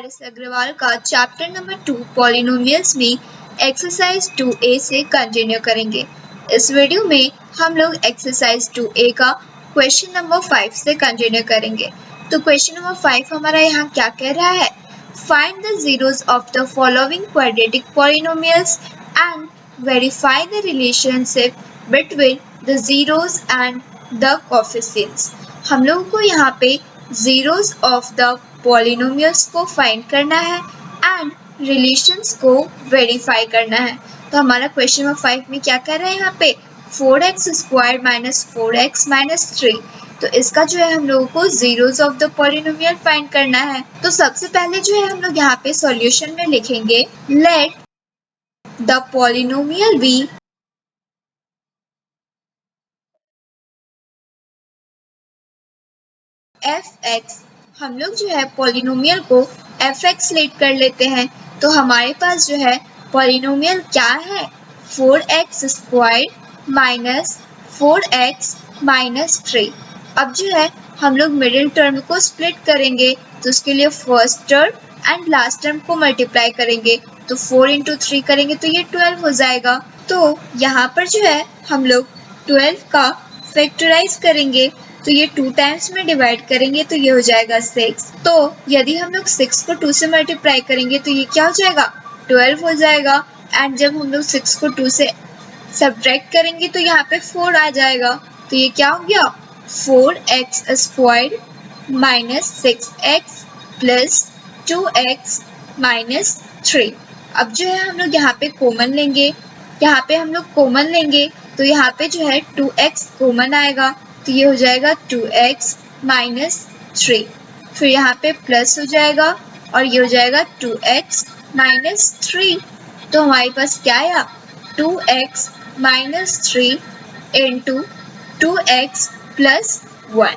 S Agarwal का chapter number 2 polynomials में exercise 2A से कंटिन्यू करेंगे। इस वीडियो में हम लोग एक्सरसाइज 2A का क्वेश्चन नंबर 5 से कंटिन्यू करेंगे। तो क्वेश्चन नंबर 5 हमारा यहाँ क्या कह रहा है? Find the zeros of the following quadratic polynomials and verify the relationship between the zeros and the coefficients. हम लोगों को यहाँ पे जीरोस ऑफ द पॉलिनोमियल्स को फाइंड करना है एंड रिलेशंस को वेरीफाई करना है। तो हमारा क्वेश्चन नंबर 5 में क्या कर रहे हैं यहाँ पे 4x square minus 4x minus 3। तो इसका जो है हम लोगों को zeros of the polynomial find करना है। तो सबसे पहले जो है हम लोग यहाँ पे सॉल्यूशन में लिखेंगे let the polynomial be fx। हम लोग जो है पॉलिनोमियल को fx लेट कर लेते हैं। तो हमारे पास जो है पॉलिनोमियल क्या है 4x square minus 4x minus 3। अब जो है हम लोग मिडिल टर्म को स्प्लिट करेंगे तो उसके लिए first term and last term को मल्टीप्लाई करेंगे। तो 4 इंटू 3 करेंगे तो ये 12 हो जाएगा। तो यहाँ पर जो है हम लोग 12 का फैक्टराइज करेंगे तो ये 2 टाइम्स में डिवाइड करेंगे तो ये हो जाएगा 6। तो यदि हम लोग 6 को 2 से मल्टीप्लाई करेंगे तो ये क्या हो जाएगा 12 हो जाएगा। एंड जब हम लोग 6 को 2 से सब्ट्रैक्ट करेंगे तो यहाँ पे 4 आ जाएगा। तो ये क्या हो गया 4x square minus 6x plus 2x minus 3। अब जो है हम लोग यहाँ पे कॉमन लेंगे, यहाँ पे हम लोग कॉमन लेंगे तो यहाँ पे जो है 2x कॉमन आएगा तो ये हो जाएगा 2x माइनस 3। फिर यहाँ पे प्लस हो जाएगा और ये हो जाएगा 2x माइनस 3। तो हमारे पास क्या आया 2x minus 3 into 2x plus 1।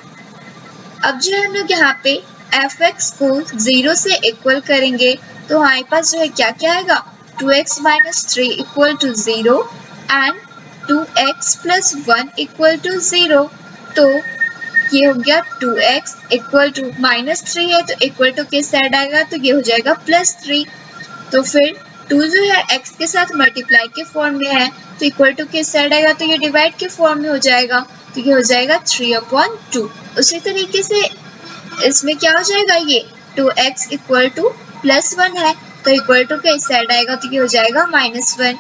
अब जो है हम लोग यहाँ पे fx को 0 से इक्वल करेंगे तो हमारे पास जो है क्या क्या आएगा 2x minus 3 equal to 0 and 2x plus 1 equal to 0। तो ये हो गया 2x इक्वल टू माइनस 3 है तो इक्वल टू किस साइड आएगा तो ये हो जाएगा प्लस 3। तो फिर 2 जो है x के साथ मल्टीप्लाई के फॉर्म में है तो इक्वल टू किस साइड आएगा तो ये डिवाइड के फॉर्म में हो जाएगा तो ये हो जाएगा 3/2। उसी तरीके से इसमें क्या हो जाएगा ये 2x इक्वल टू प्लस 1 है तो इक्वल टू किस साइड आएगा तो ये हो जाएगा -1।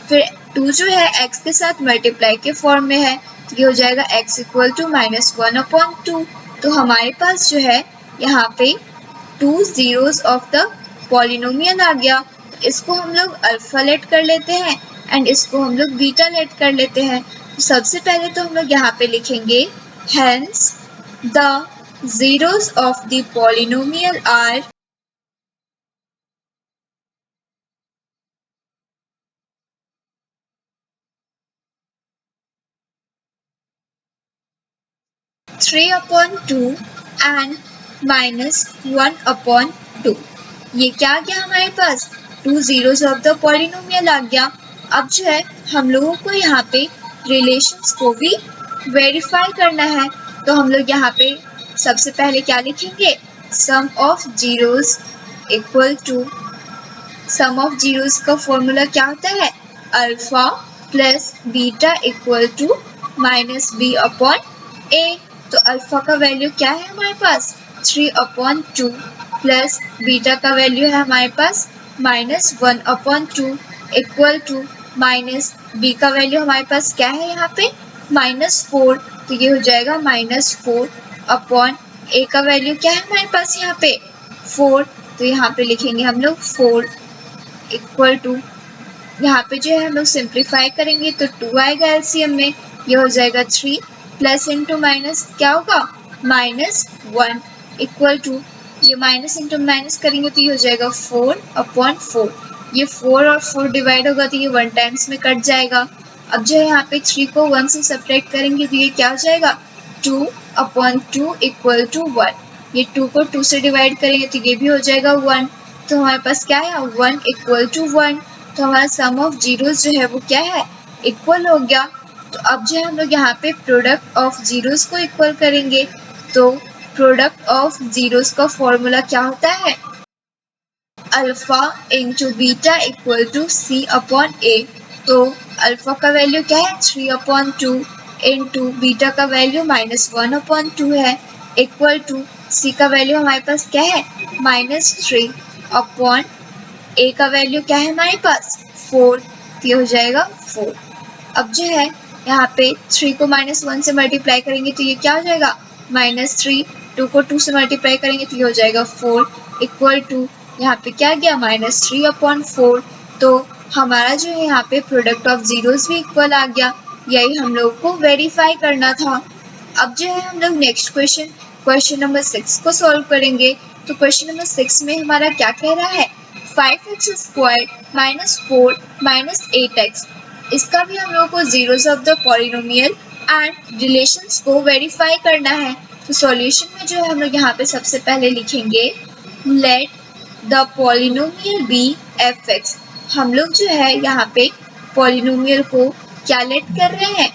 फिर 2 जो है x के साथ मल्टीप्लाई के फॉर्म में है तो ये हो जाएगा x इक्वल टू -1/2। तो हमारे पास जो है यहाँ पे 2 जीरोस ऑफ द पॉलिनोमियल आ गया। तो इसको हम लोग अल्फा लेट कर लेते हैं एंड इसको हम लोग बीटा लेट कर लेते हैं। तो सबसे पहले तो हम लोग यहाँ पे लिखेंगे hence the zeros of the polynomial are (3/2) and (1/2). ये क्या आ गया हमारे पास 2 जीरोस ऑफ द पॉलिनोमियल आ गया। अब जो है हम लोगों को यहाँ पे रिलेशंस को भी वेरीफाई करना है। तो हम लोग यहाँ पे सबसे पहले क्या लिखेंगे sum of zeros equal to sum of zeros का फॉर्मूला क्या होता है alpha plus beta equal to -b/a। तो अल्फा का वैल्यू क्या है हमारे पास 3/2 प्लस बीटा का वैल्यू है हमारे पास -1/2 इक्वल टू माइनस बी का वैल्यू हमारे पास क्या है यहाँ पे -4। तो ये हो जाएगा -4/a का वैल्यू क्या है हमारे पास यहाँ पे 4। तो यहाँ पे लिखेंगे हम लोग 4 इक्वल टू यहाँ पे जो है हम लोग सिंप्लीफाई करेंगे तो 2 आएगा एलसीएम में। ये हो जाएगा 3 प्लस इंटू माइनस क्या होगा -1 इक्वल टू ये माइनस इंटू माइनस करेंगे तो ये हो जाएगा 4/4। ये 4 और 4 डिवाइड होगा तो ये 1 टाइम्स में कट जाएगा। अब जो है यहाँ पे 3 को 1 से सब्ट्रैक्ट करेंगे तो ये क्या हो जाएगा 2/2 इक्वल टू 1। ये 2 को 2 से डिवाइड करेंगे तो ये भी हो जाएगा 1। तो हमारे पास क्या है 1 इक्वल टू 1। तो हमारा सम ऑफ जीरोस जो है वो क्या है इक्वल हो गया। तो अब जो है हम लोग यहाँ पे प्रोडक्ट ऑफ जीरोस को इक्वल करेंगे। तो प्रोडक्ट ऑफ जीरोस का फॉर्मूला क्या होता है alpha into beta equal to C upon A. तो अल्फा का वैल्यू क्या है 3/2 इंटू बीटा का वैल्यू -1/2 है इक्वल टू सी का वैल्यू हमारे पास क्या है -3 अपॉन ए का वैल्यू क्या है हमारे पास 4। ये हो जाएगा 4। अब जो है यहाँ पे 3 को -1 से मल्टीप्लाई करेंगे तो ये क्या हो जाएगा -3। 2 को 2 से मल्टीप्लाई करेंगे तो ये हो जाएगा 4 इक्वल टू यहाँ पे क्या गया -3/4। तो हमारा जो है यहाँ पे प्रोडक्ट ऑफ जीरोस भी इक्वल आ गया। यही हम लोग को वेरीफाई करना था। अब जो है हम लोग नेक्स्ट क्वेश्चन नंबर 6 को सॉल्व करेंगे। तो क्वेश्चन नंबर 6 में हमारा क्या कह रहा है 5x² -4 -8x। इसका भी हम लोग को zeros of the polynomial and relations को वेरीफाई करना है। तो सॉल्यूशन में जो है हम लोग यहाँ पे सबसे पहले लिखेंगे let the polynomial be fx। हम लोग जो है यहाँ पे पॉलिनोमियल को क्या लेट कर रहे हैं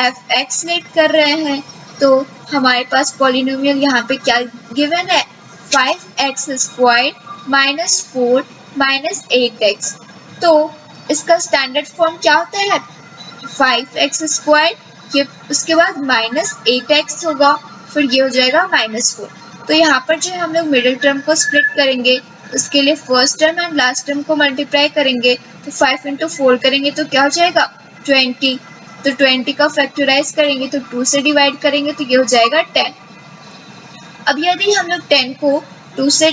fx लेट कर रहे हैं। तो हमारे पास पॉलिनोमियल यहाँ पे क्या गिवन है 5x² -4 -8x। तो इसका स्टैंडर्ड फॉर्म क्या होता है 5x², ये उसके बाद -8x होगा, फिर ये हो जाएगा -4। तो यहाँ पर जो हम लोग मिडिल टर्म को स्प्लिट करेंगे उसके लिए first term and last term को मल्टीप्लाई करेंगे। तो 5 × 4 करेंगे तो क्या हो जाएगा 20। तो 20 का फैक्टराइज करेंगे तो 2 से डिवाइड करेंगे तो ये हो जाएगा 10। अब यदि हम लोग 10 को 2 से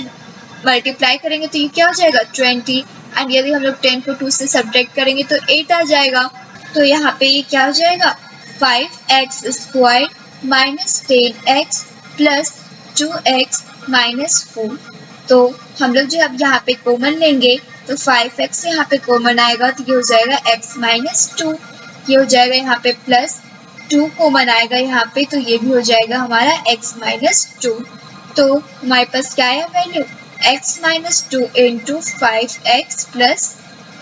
मल्टीप्लाई करेंगे तो ये क्या हो जाएगा 20 एंड यदि हम लोग 10 को 2 से सब्ट्रैक्ट करेंगे तो 8 आ जाएगा। तो यहाँ पे ये क्या हो जाएगा 5x² -10x + 2x -4। तो हम लोग जो अब यहाँ पे कॉमन लेंगे तो 5x यहाँ पे कॉमन आएगा तो ये हो जाएगा x -2। ये हो जाएगा यहाँ पे प्लस 2 कॉमन आएगा यहाँ पे तो ये भी हो जाएगा हमारा x -2। तो हमारे पास क्या है वैल्यू x -2 इंटू 5x +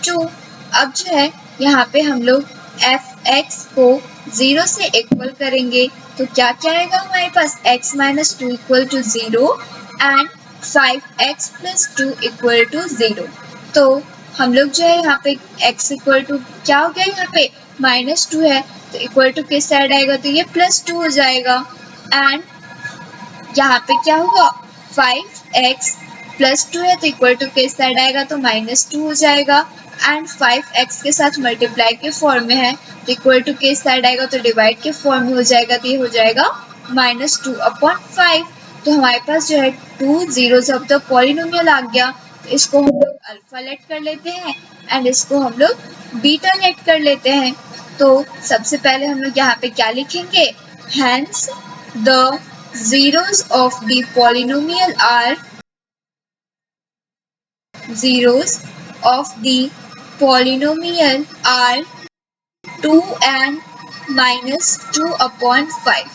2। अब जो है यहाँ पे हम लोग fx को 0 से इक्वल करेंगे तो क्या क्या आएगा हमारे पास x -2 = 0 एंड 5x + 2 = 0। तो हम लोग जो है यहाँ पे x = क्या हो गया यहाँ पे -2 है तो इक्वल टू किस साइड आएगा तो ये +2 हो जाएगा एंड यहाँ पे क्या होगा 5x + 2 है तो इक्वल टू किस साइड आएगा तो -2 हो जाएगा एंड 5x के साथ मल्टीप्लाई के फॉर्म में है तो इक्वल टू किस साइड आएगा तो डिवाइड के फॉर्म में हो जाएगा तो ये हो जाएगा -2/5। तो हमारे पास जो है 2 zeros ऑफ द पॉलिनोमियल आ गया। तो इसको हम लोग अल्फा लेट कर लेते हैं एंड इसको हम लोग बीटा लेट कर लेते हैं। तो सबसे पहले हम लोग यहाँ पे क्या लिखेंगे hence the zeros of the polynomial are 2 and -2/5।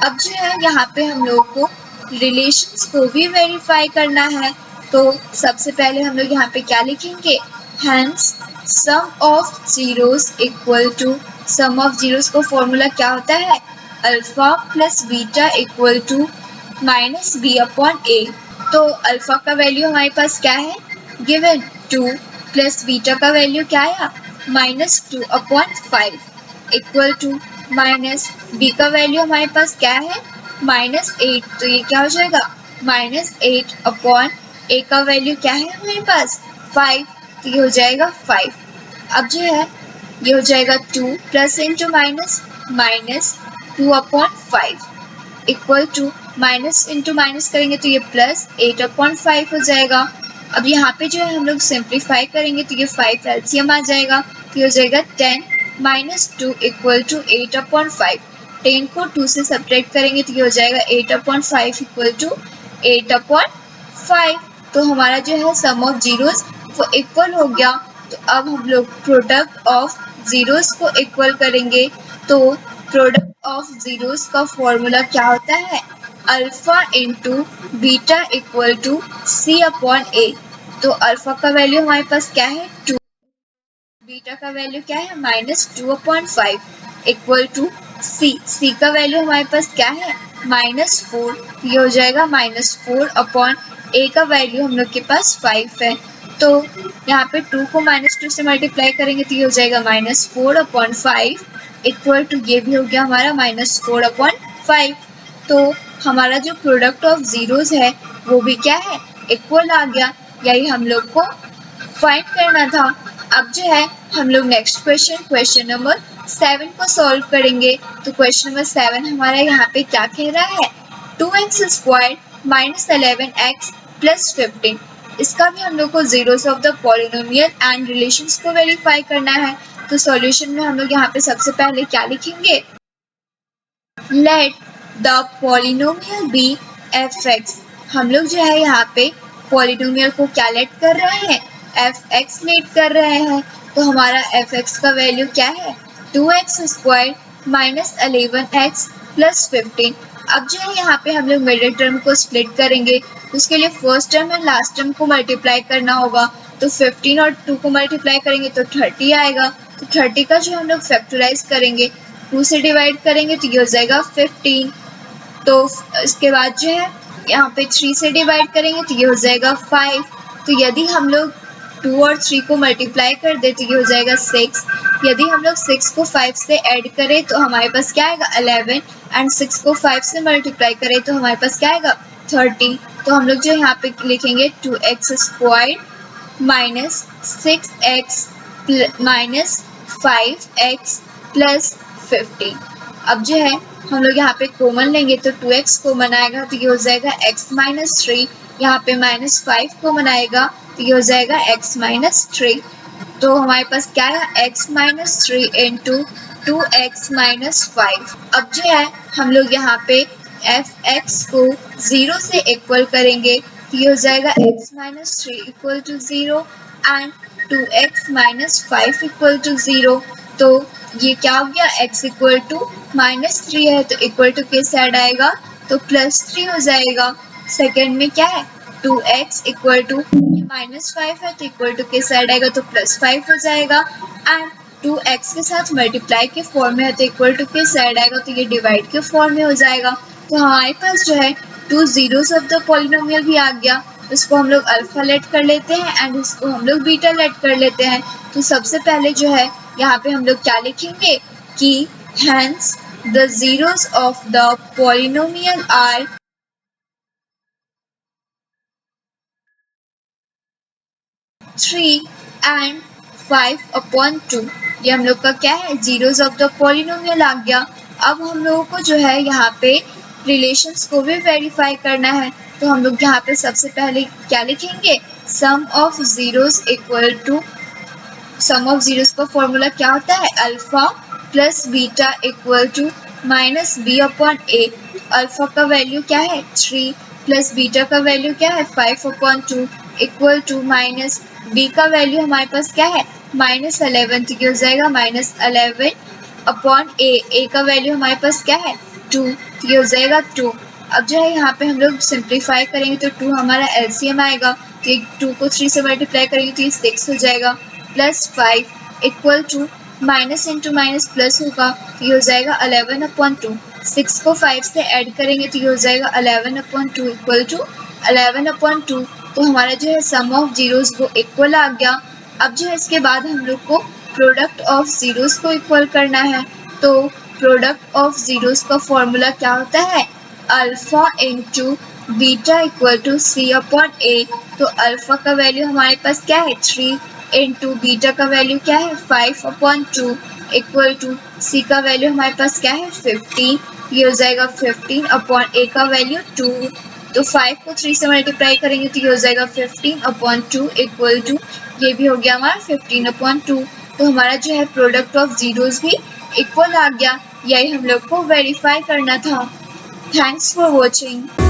अब जो है यहाँ पे हम लोग को रिलेशंस को भी वेरीफाई करना है। तो सबसे पहले हम लोग यहाँ पे क्या लिखेंगे hence sum of zeros = sum of zeros को फॉर्मूला क्या होता है अल्फा + बीटा = -b/a। तो अल्फा का वैल्यू हमारे पास क्या है गिवन 2 प्लस बीटा का वैल्यू क्या आया -2/5 इक्वल टू माइनस बी का वैल्यू हमारे पास क्या है -8। तो ये क्या हो जाएगा -8/a का वैल्यू क्या है हमारे पास 5 तो ये हो जाएगा 5। अब जो है ये हो जाएगा 2 plus into minus -2/5 equal to minus into minus करेंगे तो ये प्लस 8/5 हो जाएगा। अब यहाँ पे जो है हम लोग सिंप्लीफाई करेंगे तो ये 5 एलसीएम आ जाएगा तो ये हो जाएगा 10 - 2 = 8/5। 10 को 2 से सब्ट्रैक्ट करेंगे तो ये हो जाएगा 8/5 = 8/5। तो हमारा जो है सम ऑफ जीरोस वो इक्वल हो गया। तो अब हम लोग प्रोडक्ट ऑफ जीरोस को इक्वल करेंगे। तो प्रोडक्ट ऑफ जीरोस का फॉर्मूला क्या होता है अल्फा इंटू बीटा = c/a। तो अल्फा का वैल्यू हमारे पास क्या है 2, बीटा का वैल्यू क्या है -2/5 इक्वल टू c का वैल्यू हमारे पास क्या है -4। ये हो जाएगा -4/a का वैल्यू हम लोग के पास 5 है तो यहाँ पे 2 को -2 से मल्टीप्लाई करेंगे तो ये हो जाएगा -4/5 इक्वल टू, ये भी हो गया हमारा -4/5। तो हमारा जो प्रोडक्ट ऑफ जीरोस है वो भी क्या है, इक्वल आ गया। यही हम लोग को फाइंड करना था। अब जो है हम लोग नेक्स्ट क्वेश्चन नंबर 7 को सॉल्व करेंगे। तो क्वेश्चन नंबर 7 हमारा यहाँ पे क्या कह रहा है, 2x² - 11x + 15। इसका भी हम लोग को zeros of the polynomial and relations को वेरीफाई करना है। तो सॉल्यूशन में हम लोग यहाँ पे सबसे पहले क्या लिखेंगे, let the polynomial be fx। हम लोग जो है यहाँ पे पॉलिनोमियल को क्या लेट कर रहे हैं, fx लेट कर रहे हैं। तो हमारा fx का वैल्यू क्या है, 2x² - 11x + 15। अब जो है यहाँ पे हम लोग मिडिल टर्म को स्प्लिट करेंगे। उसके लिए फर्स्ट टर्म और लास्ट टर्म को मल्टीप्लाई करना होगा। तो 15 और 2 को मल्टीप्लाई करेंगे तो 30 आएगा। तो 30 का जो हम लोग फैक्टराइज करेंगे, 2 से डिवाइड करेंगे तो ये हो जाएगा 15। तो इसके बाद जो है यहाँ पे 3 से डिवाइड करेंगे तो ये हो जाएगा 5। तो यदि हम लोग 2 और 3 को मल्टीप्लाई कर दे तो ये हो जाएगा 6। यदि हम लोग 6 को 5 से ऐड करें तो हमारे पास क्या आएगा 11, एंड 6 को 5 से मल्टीप्लाई करें तो हमारे पास क्या आएगा 30। तो हम लोग जो यहाँ पे लिखेंगे 2x² - 6x - 5x + 15। अब जो है हम लोग यहाँ पे कॉमन लेंगे तो 2x कॉमन आएगा तो ये हो जाएगा x - 3। यहाँ पे -5 कॉमन आएगा तो ये हो जाएगा x - 3। तो हमारे पास क्या है, x - 3 × 2x - 5। अब जो है हम लोग यहाँ पे fx को 0 से इक्वल करेंगे तो ये हो जाएगा x - 3 = 0 एंड 2x - 5 = 0। तो ये क्या हो गया, x = -3 है तो इक्वल टू किस साइड आएगा, तो +3 हो जाएगा। सेकेंड में क्या है, 2x = -5 है तो इक्वल टू किस साइड आएगा, तो +5 हो जाएगा। एंड 2x के साथ मल्टीप्लाई के फॉर्म में है तो इक्वल टू किस साइड आएगा, तो ये डिवाइड के फॉर्म में हो जाएगा। तो हमारे पास जो है 2 जीरोस ऑफ द पॉलिनोमियल भी आ गया। इसको हम लोग अल्फा लेट कर लेते हैं एंड इसको हम लोग बीटा लेट कर लेते हैं। तो सबसे पहले जो है यहाँ पे हम लोग क्या लिखेंगे कि hence the zeros of the polynomial are 3 and 5/2। ये हम लोग का क्या है, जीरोस ऑफ द पॉलिनोमियल आ गया। अब हम लोगों को जो है यहाँ पे रिलेशंस को भी वेरीफाई करना है। तो हम लोग यहाँ पे सबसे पहले क्या लिखेंगे, sum of zeros equal to, sum of zeros का फॉर्मूला क्या होता है, alpha plus beta equal to -b/a। Alpha का वैल्यू क्या है 3 प्लस बीटा का वैल्यू क्या है 5/2 इक्वल टू -b का वैल्यू हमारे पास क्या है -11। तो क्या हो जाएगा -11/a। a का वैल्यू हमारे पास क्या है 2, तो ये हो जाएगा 2। अब जो है यहाँ पे हम लोग सिंप्लीफाई करेंगे तो 2 हमारा एलसीएम आएगा। तो 2 को 3 से मल्टीप्लाई करेंगे तो ये 6 हो जाएगा +5 equal to minus into minus plus होगा तो ये हो जाएगा 11/2। 6 को 5 से ऐड करेंगे तो ये हो जाएगा 11/2 इक्वल टू 11/2। तो हमारा जो है सम ऑफ जीरोस वो इक्वल आ गया। अब जो है इसके बाद हम लोग को प्रोडक्ट ऑफ जीरोस को इक्वल करना है। तो प्रोडक्ट ऑफ जीरोस का फॉर्मूला क्या होता है, alpha into beta equal to c/a। तो अल्फा का वैल्यू हमारे पास क्या है 3 इंटू बीटा का वैल्यू क्या है 5/2 इक्वल टू c का वैल्यू हमारे पास क्या है 15। ये हो जाएगा 15/a का वैल्यू 2। तो 5 को 3 से मल्टीप्लाई करेंगे तो ये हो जाएगा 15/2 इक्वल टू, ये भी हो गया हमारा 15/2। तो हमारा जो है प्रोडक्ट ऑफ जीरोस भी इक्वल आ गया। यही हम लोग को वेरीफाई करना था। Thanks for watching.